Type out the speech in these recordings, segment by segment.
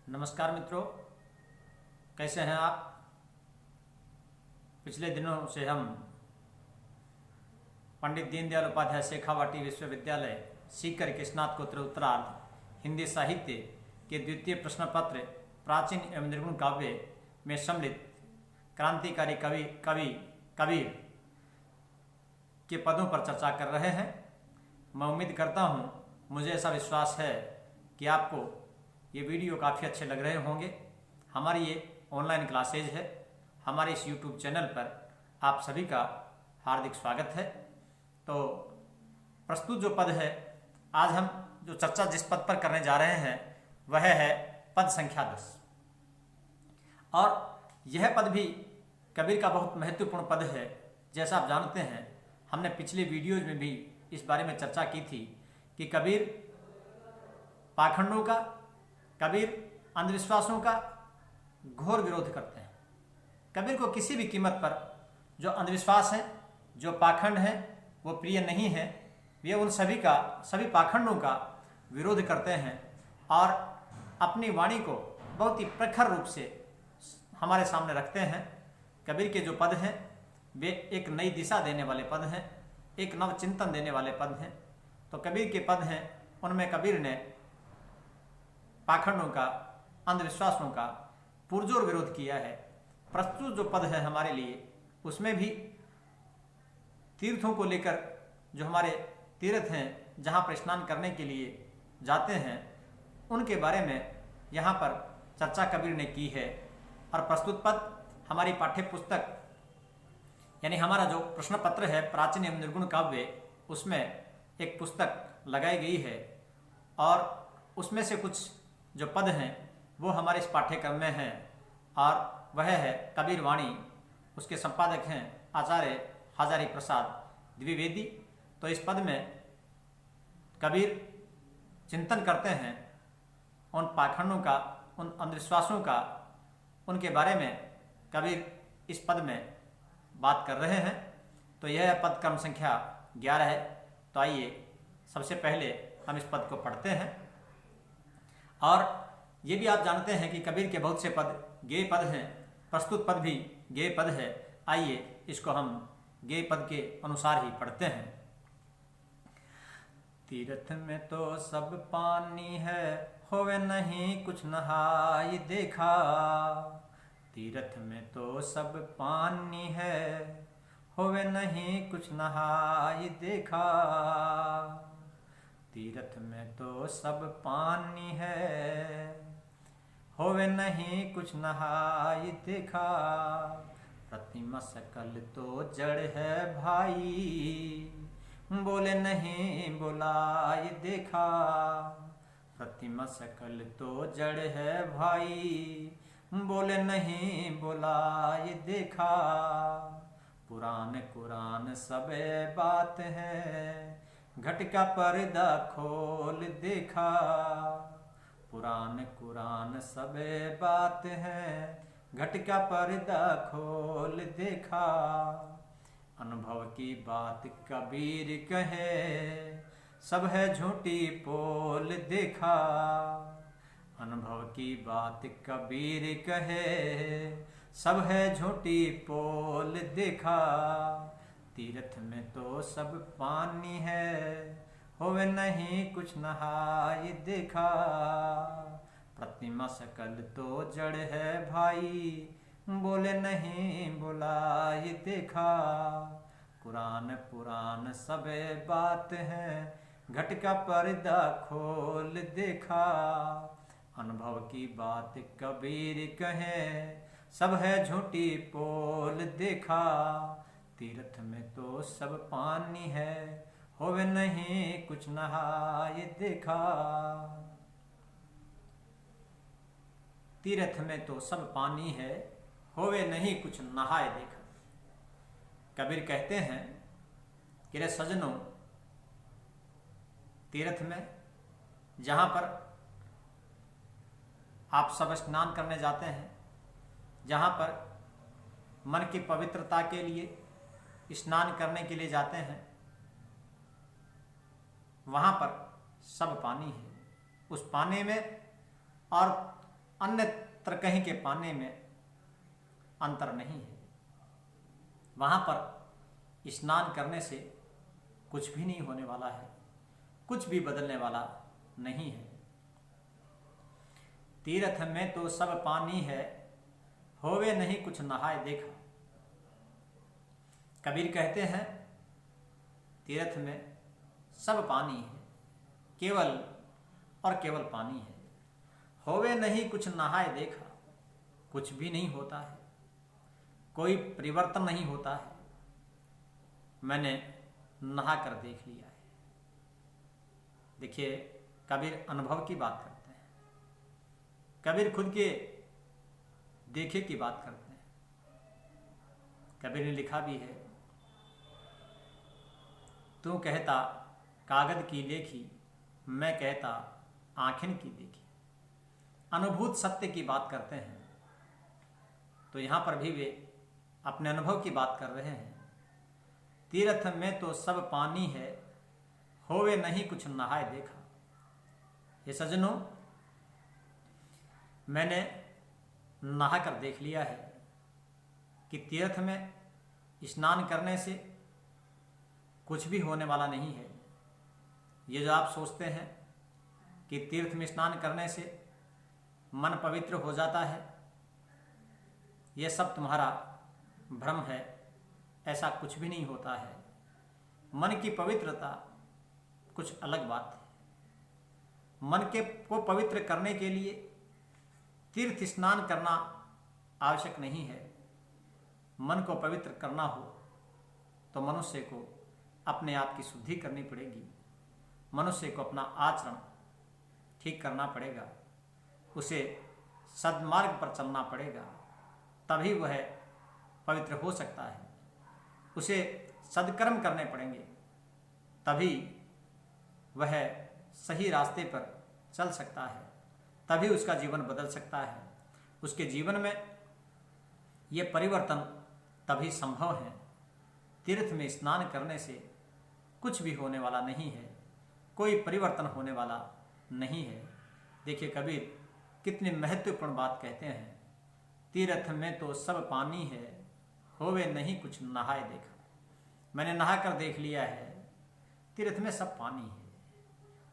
नमस्कार मित्रों, कैसे हैं आप। पिछले दिनों से हम पंडित दीनदयाल उपाध्याय शेखावाटी विश्वविद्यालय सीकर के स्नातकोत्तर उत्तरार्ध हिंदी साहित्य के द्वितीय प्रश्न पत्र प्राचीन एवं निर्गुण काव्य में सम्मिलित क्रांतिकारी कबीर के पदों पर चर्चा कर रहे हैं। मैं उम्मीद करता हूँ, मुझे ऐसा विश्वास है कि आपको ये वीडियो काफ़ी अच्छे लग रहे होंगे। हमारी ये ऑनलाइन क्लासेज है। हमारे इस यूट्यूब चैनल पर आप सभी का हार्दिक स्वागत है। तो प्रस्तुत जो पद है, आज हम जो चर्चा जिस पद पर करने जा रहे हैं वह है पद संख्या 10। और यह पद भी कबीर का बहुत महत्वपूर्ण पद है। जैसा आप जानते हैं, हमने पिछले वीडियोज में भी इस बारे में चर्चा की थी कि कबीर पाखंडों का, कबीर अंधविश्वासों का घोर विरोध करते हैं। कबीर को किसी भी कीमत पर जो अंधविश्वास है, जो पाखंड है, वो प्रिय नहीं है। वे उन सभी पाखंडों का विरोध करते हैं और अपनी वाणी को बहुत ही प्रखर रूप से हमारे सामने रखते हैं। कबीर के जो पद हैं वे एक नई दिशा देने वाले पद हैं, एक नव चिंतन देने वाले पद हैं। तो कबीर के पद हैं, उनमें कबीर ने पाखंडों का, अंधविश्वासों का पुरजोर विरोध किया है। प्रस्तुत जो पद है हमारे लिए, उसमें भी तीर्थों को लेकर, जो हमारे तीर्थ हैं जहाँ पर स्नान करने के लिए जाते हैं, उनके बारे में यहाँ पर चर्चा कबीर ने की है। और प्रस्तुत पद हमारी पाठ्य पुस्तक यानी हमारा जो प्रश्न पत्र है प्राचीन एवं निर्गुण काव्य, उसमें एक पुस्तक लगाई गई है और उसमें से कुछ जो पद हैं वो हमारे इस पाठ्यक्रम में हैं और वह है कबीर वाणी। उसके संपादक हैं आचार्य हजारी प्रसाद द्विवेदी। तो इस पद में कबीर चिंतन करते हैं उन पाखंडों का, उन अंधविश्वासों का, उनके बारे में कबीर इस पद में बात कर रहे हैं। तो यह पद क्रम संख्या 11 है। तो आइए सबसे पहले हम इस पद को पढ़ते हैं। और ये भी आप जानते हैं कि कबीर के बहुत से पद गेय पद हैं, प्रस्तुत पद भी गेय पद है। आइए इसको हम गेय पद के अनुसार ही पढ़ते हैं। तीर्थ में तो सब पानी है, होवे नहीं कुछ नहाई देखा। तीर्थ में तो सब पानी है, होवे नहीं कुछ नहाई देखा। तीर्थ में तो सब पानी है, होवे नहीं कुछ नहाई देखा। प्रतिमा सकल तो जड़ है भाई, बोले नहीं बुलाए देखा। प्रतिमा सकल तो जड़ है भाई, बोले नहीं बुलाए देखा। पुराण कुरान सब बात है, घट का पर्दा खोल देखा। पुराण कुरान सब बात है, घट का पर्दा खोल देखा। अनुभव की बात कबीर कहे, सब है झूठी पोल देखा। अनुभव की बात कबीर कहे, सब है झूठी पोल देखा। तीर्थ में तो सब पानी है, होवे नहीं कुछ नहाई देखा। प्रतिमा सकल तो जड़ है भाई, बोले नहीं बुलाए देखा। कुरान पुराण सब बात है, घट का पर्दा खोल देखा। अनुभव की बात कबीर कहे, सब है झूठी पोल देखा। तीर्थ में तो सब पानी है, होवे नहीं कुछ नहाए देखा। तीर्थ में तो सब पानी है, होवे नहीं कुछ नहाए देखा। कबीर कहते हैं कि रे सजनों, तीर्थ में जहाँ पर आप सब स्नान करने जाते हैं, जहाँ पर मन की पवित्रता के लिए स्नान करने के लिए जाते हैं, वहाँ पर सब पानी है। उस पानी में और अन्यत्र कहीं के पाने में अंतर नहीं है। वहां पर स्नान करने से कुछ भी नहीं होने वाला है, कुछ भी बदलने वाला नहीं है। तीर्थ में तो सब पानी है, होवे नहीं कुछ नहाए देखा। कबीर कहते हैं तीर्थ में सब पानी है, केवल और केवल पानी है। होवे नहीं कुछ नहाए देखा, कुछ भी नहीं होता है, कोई परिवर्तन नहीं होता है। मैंने नहा कर देख लिया है। देखिए, कबीर अनुभव की बात करते हैं, कबीर खुद के देखे की बात करते हैं। कबीर ने लिखा भी है, तू कहता कागज की लेखी, मैं कहता आंखें की देखी। अनुभूत सत्य की बात करते हैं। तो यहाँ पर भी वे अपने अनुभव की बात कर रहे हैं। तीर्थ में तो सब पानी है, होवे नहीं कुछ नहाए देखा। ये सज्जनों, मैंने नहा कर देख लिया है कि तीर्थ में स्नान करने से कुछ भी होने वाला नहीं है। ये जो आप सोचते हैं कि तीर्थ में स्नान करने से मन पवित्र हो जाता है, यह सब तुम्हारा भ्रम है। ऐसा कुछ भी नहीं होता है। मन की पवित्रता कुछ अलग बात है। मन को पवित्र करने के लिए तीर्थ स्नान करना आवश्यक नहीं है। मन को पवित्र करना हो तो मनुष्य को अपने आप की शुद्धि करनी पड़ेगी। मनुष्य को अपना आचरण ठीक करना पड़ेगा, उसे सद्मार्ग पर चलना पड़ेगा, तभी वह पवित्र हो सकता है। उसे सद्कर्म करने पड़ेंगे, तभी वह सही रास्ते पर चल सकता है, तभी उसका जीवन बदल सकता है। उसके जीवन में ये परिवर्तन तभी संभव है। तीर्थ में स्नान करने से कुछ भी होने वाला नहीं है, कोई परिवर्तन होने वाला नहीं है। देखिए, कबीर कितनी महत्वपूर्ण बात कहते हैं, तीर्थ में तो सब पानी है, होवे नहीं कुछ नहाए देखा। मैंने नहा कर देख लिया है, तीर्थ में सब पानी है,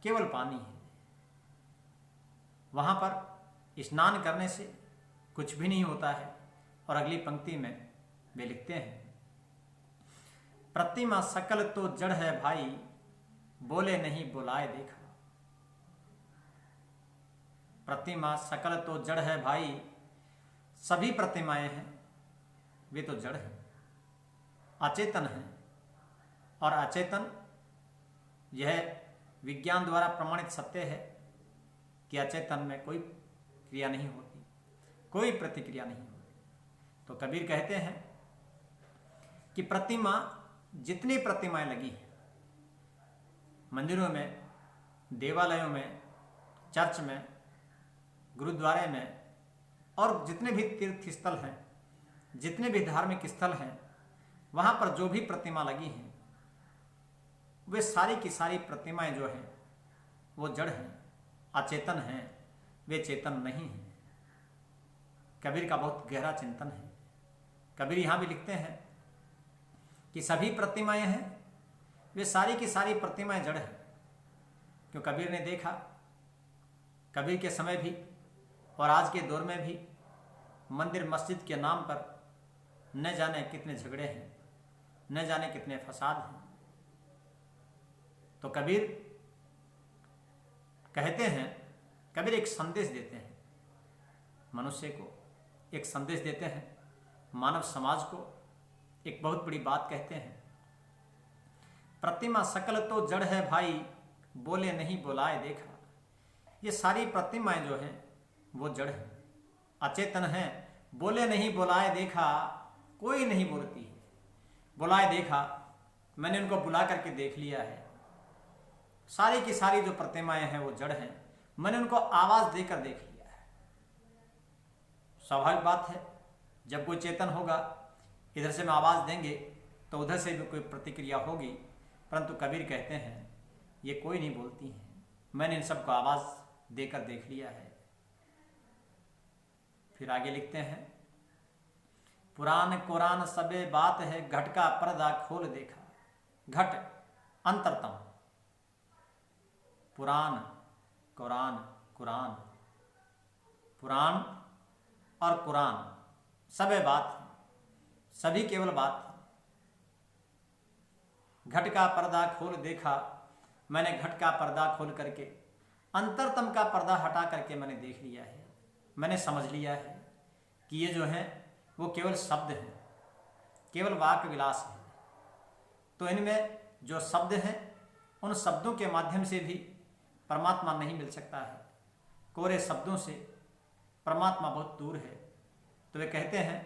केवल पानी है। वहां पर स्नान करने से कुछ भी नहीं होता है। और अगली पंक्ति में वे लिखते हैं, प्रतिमा सकल तो जड़ है भाई, बोले नहीं बुलाए देखा। प्रतिमा सकल तो जड़ है भाई, सभी प्रतिमाएं हैं वे तो जड़ हैं, अचेतन हैं। और अचेतन, यह विज्ञान द्वारा प्रमाणित सत्य है कि अचेतन में कोई क्रिया नहीं होती, कोई प्रतिक्रिया नहीं होती। तो कबीर कहते हैं कि प्रतिमा, जितनी प्रतिमाएं लगी हैं मंदिरों में, देवालयों में, चर्च में, गुरुद्वारे में, और जितने भी तीर्थ स्थल हैं, जितने भी धार्मिक स्थल हैं, वहां पर जो भी प्रतिमा लगी हैं, वे सारी की सारी प्रतिमाएं जो हैं वो जड़ हैं, अचेतन हैं, वे चेतन नहीं हैं। कबीर का बहुत गहरा चिंतन है। कबीर यहाँ भी लिखते हैं कि सभी प्रतिमाएं हैं, वे सारी की सारी प्रतिमाएं जड़ हैं। क्यों? कबीर ने देखा, कबीर के समय भी और आज के दौर में भी मंदिर मस्जिद के नाम पर न जाने कितने झगड़े हैं, न जाने कितने फसाद हैं। तो कबीर कहते हैं, कबीर एक संदेश देते हैं, मनुष्य को एक संदेश देते हैं, मानव समाज को एक बहुत बड़ी बात कहते हैं। प्रतिमा सकल तो जड़ है भाई, बोले नहीं बुलाए देखा। ये सारी प्रतिमाएं जो हैं वो जड़ हैं, अचेतन हैं, बोले नहीं बुलाए देखा। कोई नहीं बोलती है। बुलाए देखा, मैंने उनको बुला करके देख लिया है। सारी की सारी जो प्रतिमाएं हैं वो जड़ हैं, मैंने उनको आवाज देकर देख लिया है। स्वाभाविक बात है, जब कोई चेतन होगा, इधर से हम आवाज देंगे तो उधर से भी कोई प्रतिक्रिया होगी। परंतु कबीर कहते हैं ये कोई नहीं बोलती हैं, मैंने इन सबको आवाज देकर देख लिया है। फिर आगे लिखते हैं, पुराण कुरान सबे बात है, घट का पर्दा खोल देखा। घट अंतरतम, पुराण कुरान कुरान, पुराण और कुरान सबे बात, सभी केवल बात। घट का पर्दा खोल देखा, मैंने घट का पर्दा खोल करके अंतरतम का पर्दा हटा करके मैंने देख लिया है, मैंने समझ लिया है कि ये जो है वो केवल शब्द हैं, केवल वाक्य विलास है। तो इनमें जो शब्द हैं उन शब्दों के माध्यम से भी परमात्मा नहीं मिल सकता है, कोरे शब्दों से परमात्मा बहुत दूर है। तो वे कहते हैं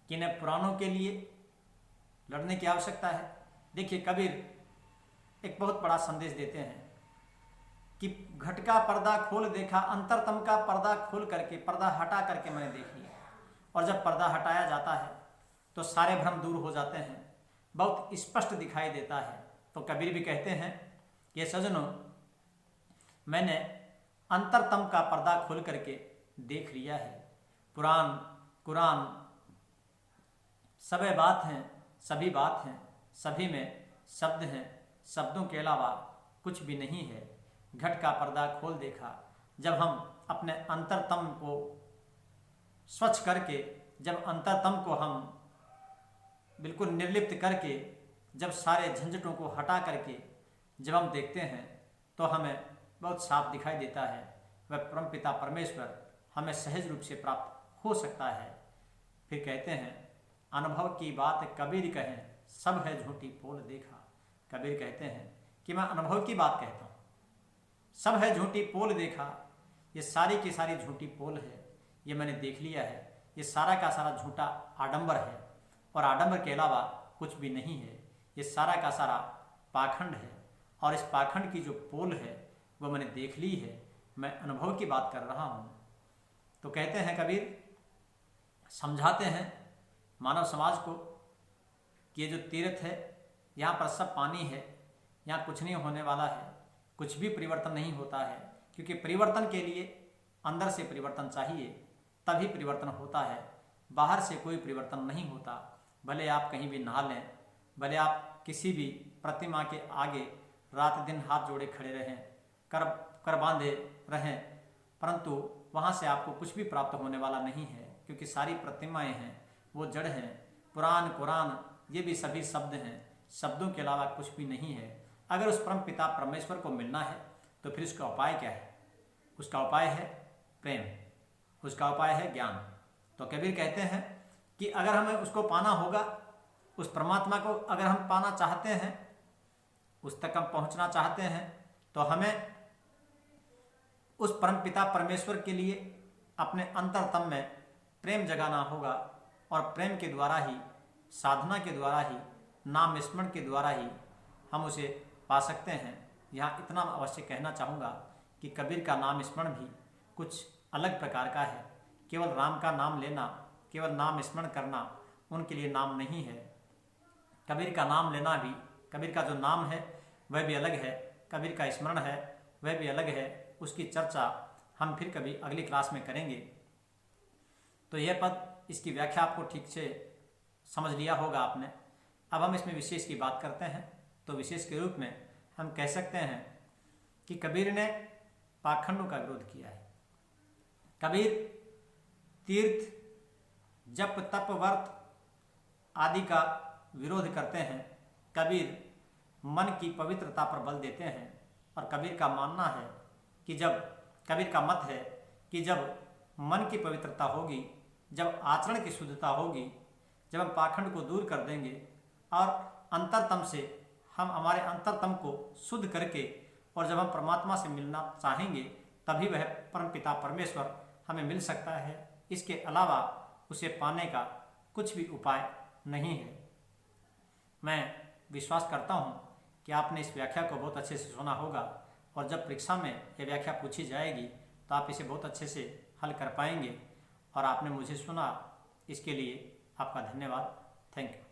कि इन्हें पुराणों के लिए लड़ने की आवश्यकता है। देखिए कबीर एक बहुत बड़ा संदेश देते हैं कि घट का पर्दा खोल देखा, अंतरतम का पर्दा खोल करके, पर्दा हटा करके मैंने देख लिया। और जब पर्दा हटाया जाता है तो सारे भ्रम दूर हो जाते हैं, बहुत स्पष्ट दिखाई देता है। तो कबीर भी कहते हैं कि सजनों, मैंने अंतरतम का पर्दा खोल करके देख लिया है। पुराण कुरान सबे बात हैं, सभी बात हैं, सभी में शब्द हैं, शब्दों के अलावा कुछ भी नहीं है। घट का पर्दा खोल देखा, जब हम अपने अंतरतम को स्वच्छ करके, जब अंतरतम को हम बिल्कुल निर्लिप्त करके, जब सारे झंझटों को हटा करके जब हम देखते हैं तो हमें बहुत साफ दिखाई देता है वह परमपिता परमेश्वर हमें सहज रूप से प्राप्त हो सकता है। फिर कहते हैं, अनुभव की बात कबीर कहें, सब है झूठी पोल देखा। कबीर कहते हैं कि मैं अनुभव की बात कहता हूँ, सब है झूठी पोल देखा। ये सारी की सारी झूठी पोल है, ये मैंने देख लिया है। ये सारा का सारा झूठा आडंबर है और आडंबर के अलावा कुछ भी नहीं है। ये सारा का सारा पाखंड है और इस पाखंड की जो पोल है वो मैंने देख ली है। मैं अनुभव की बात कर रहा हूँ। तो कहते हैं कबीर, समझाते हैं मानव समाज को कि ये जो तीर्थ है यहाँ पर सब पानी है, यहाँ कुछ नहीं होने वाला है, कुछ भी परिवर्तन नहीं होता है। क्योंकि परिवर्तन के लिए अंदर से परिवर्तन चाहिए, तभी परिवर्तन होता है। बाहर से कोई परिवर्तन नहीं होता। भले आप कहीं भी नहा लें, भले आप किसी भी प्रतिमा के आगे रात दिन हाथ जोड़े खड़े रहें, कर बांधे रहें, परंतु वहाँ से आपको कुछ भी प्राप्त होने वाला नहीं है। क्योंकि सारी प्रतिमाएं हैं वो जड़ हैं। पुराण कुरान ये भी सभी शब्द हैं, शब्दों के अलावा कुछ भी नहीं है। अगर उस परम पिता परमेश्वर को मिलना है तो फिर उसका उपाय क्या है? उसका उपाय है प्रेम, उसका उपाय है ज्ञान। तो कबीर कहते हैं कि अगर हमें उसको पाना होगा, उस परमात्मा को अगर हम पाना चाहते हैं, उस तक हम पहुंचना चाहते हैं, तो हमें उस परमपिता परमेश्वर के लिए अपने अंतरतम में प्रेम जगाना होगा। और प्रेम के द्वारा ही, साधना के द्वारा ही, नाम स्मरण के द्वारा ही हम उसे पा सकते हैं। यहाँ इतना अवश्य कहना चाहूँगा कि कबीर का नाम स्मरण भी कुछ अलग प्रकार का है। केवल राम का नाम लेना, केवल नाम स्मरण करना उनके लिए नाम नहीं है। कबीर का नाम लेना भी, कबीर का जो नाम है वह भी अलग है, कबीर का स्मरण है वह भी अलग है। उसकी चर्चा हम फिर कभी अगली क्लास में करेंगे। तो यह पद, इसकी व्याख्या आपको ठीक से समझ लिया होगा आपने। अब हम इसमें विशेष की बात करते हैं। तो विशेष के रूप में हम कह सकते हैं कि कबीर ने पाखंडों का विरोध किया है। कबीर तीर्थ, जप, तप, व्रत आदि का विरोध करते हैं। कबीर मन की पवित्रता पर बल देते हैं। और कबीर का मानना है कि जब, कबीर का मत है कि जब मन की पवित्रता होगी, जब आचरण की शुद्धता होगी, जब हम पाखंड को दूर कर देंगे और अंतरतम से हम हमारे अंतरतम को शुद्ध करके, और जब हम परमात्मा से मिलना चाहेंगे, तभी वह परमपिता परमेश्वर हमें मिल सकता है। इसके अलावा उसे पाने का कुछ भी उपाय नहीं है। मैं विश्वास करता हूँ कि आपने इस व्याख्या को बहुत अच्छे से सुना होगा, और जब परीक्षा में यह व्याख्या पूछी जाएगी तो आप इसे बहुत अच्छे से हल कर पाएंगे। और आपने मुझे सुना, इसके लिए आपका धन्यवाद। Thank you.